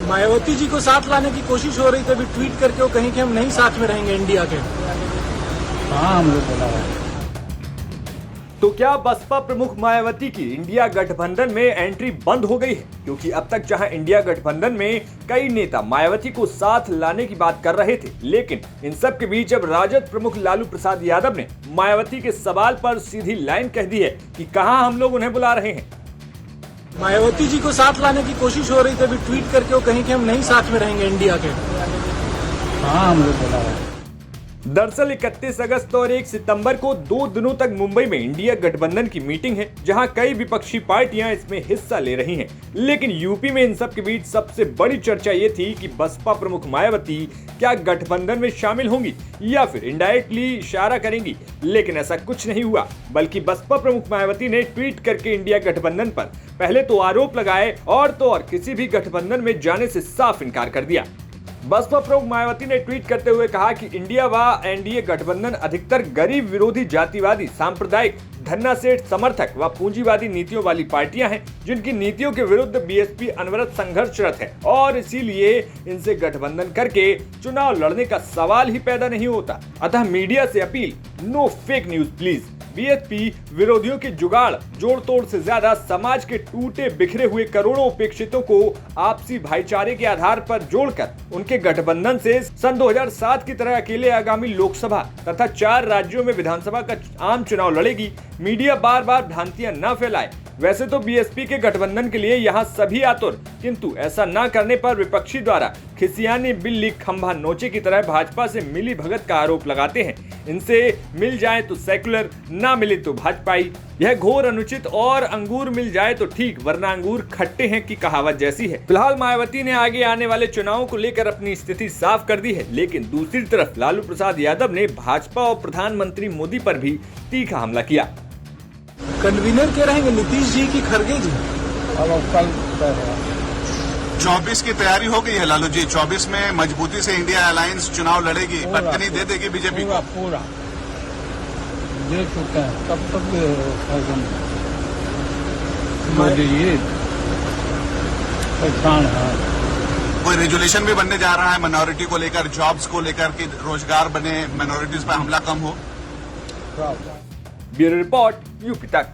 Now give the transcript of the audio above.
मायावती जी को साथ लाने की कोशिश हो रही थी, अभी ट्वीट करके वो कहीं कि हम नहीं साथ में रहेंगे इंडिया के। हाँ, हम लोग बोला है। तो क्या बसपा प्रमुख मायावती की इंडिया गठबंधन में एंट्री बंद हो गई है? क्योंकि अब तक जहां इंडिया गठबंधन में कई नेता मायावती को साथ लाने की बात कर रहे थे, लेकिन इन सब के बीच अब राजद प्रमुख लालू प्रसाद यादव ने मायावती के सवाल पर सीधी लाइन कह दी है कि कहां हम लोग उन्हें बुला रहे हैं। मायावती जी को साथ लाने की कोशिश हो रही थी, अभी ट्वीट करके वो कहीं कि हम नहीं साथ में रहेंगे इंडिया के। हाँ, हम लोग बोला है। दरअसल 31 अगस्त और 1 सितंबर को 2 दिनों तक मुंबई में इंडिया गठबंधन की मीटिंग है, जहां कई विपक्षी पार्टियां इसमें हिस्सा ले रही हैं। लेकिन यूपी में इन सब के बीच सबसे बड़ी चर्चा ये थी कि बसपा प्रमुख मायावती क्या गठबंधन में शामिल होंगी या फिर इनडायरेक्टली इशारा करेंगी। लेकिन ऐसा कुछ नहीं हुआ, बल्कि बसपा प्रमुख मायावती ने ट्वीट करके इंडिया गठबंधन पर पहले तो आरोप लगाए और तो और किसी भी गठबंधन में जाने से साफ इनकार कर दिया। बसपा प्रमुख मायावती ने ट्वीट करते हुए कहा कि इंडिया व एनडीए गठबंधन अधिकतर गरीब विरोधी, जातिवादी, सांप्रदायिक, धन्ना सेठ समर्थक व पूंजीवादी नीतियों वाली पार्टियां हैं, जिनकी नीतियों के विरुद्ध बीएसपी अनवरत संघर्षरत है और इसीलिए इनसे गठबंधन करके चुनाव लड़ने का सवाल ही पैदा नहीं होता। अतः मीडिया से appeal, no fake news please. BSP विरोधियों के जुगाड़ जोड़ तोड़ से ज्यादा समाज के टूटे बिखरे हुए करोड़ों उपेक्षितों को आपसी भाईचारे के आधार पर जोड़कर उनके गठबंधन से सन 2007 की तरह अकेले आगामी लोकसभा तथा 4 राज्यों में विधानसभा का आम चुनाव लड़ेगी। मीडिया बार बार भ्रांतियां न फैलाए। वैसे तो बीएसपी के गठबंधन के लिए यहाँ सभी आतुर, किंतु ऐसा न करने पर विपक्षी द्वारा खिसियानी बिल्ली खंभा नोचे की तरह भाजपा से मिली भगत का आरोप लगाते हैं। इनसे मिल जाए तो सेकुलर, ना मिले तो भाजपाई। यह घोर अनुचित और अंगूर मिल जाए तो ठीक, वरना अंगूर खट्टे हैं की कहावत जैसी है। फिलहाल मायावती ने आगे आने वाले चुनावों को लेकर अपनी स्थिति साफ कर दी है, लेकिन दूसरी तरफ लालू प्रसाद यादव ने भाजपा और प्रधानमंत्री मोदी पर भी तीखा हमला किया। कन्वीनर के रहेंगे नीतीश जी की खड़गे जी? अब कल 24 की तैयारी हो गई है लालू जी। 24 में मजबूती से इंडिया अलायंस चुनाव लड़ेगी, पत्नी दे देगी बीजेपी को। पूरा दे चुके हैं, तब तक मोदी जी परेशान है। कोई रेजुलेशन भी बनने जा रहा है माइनॉरिटी को लेकर, जॉब्स को लेकर कि रोजगार बने, माइनॉरिटीज पर हमला कम हो। ब्यूरो रिपोर्ट, यूपी तक।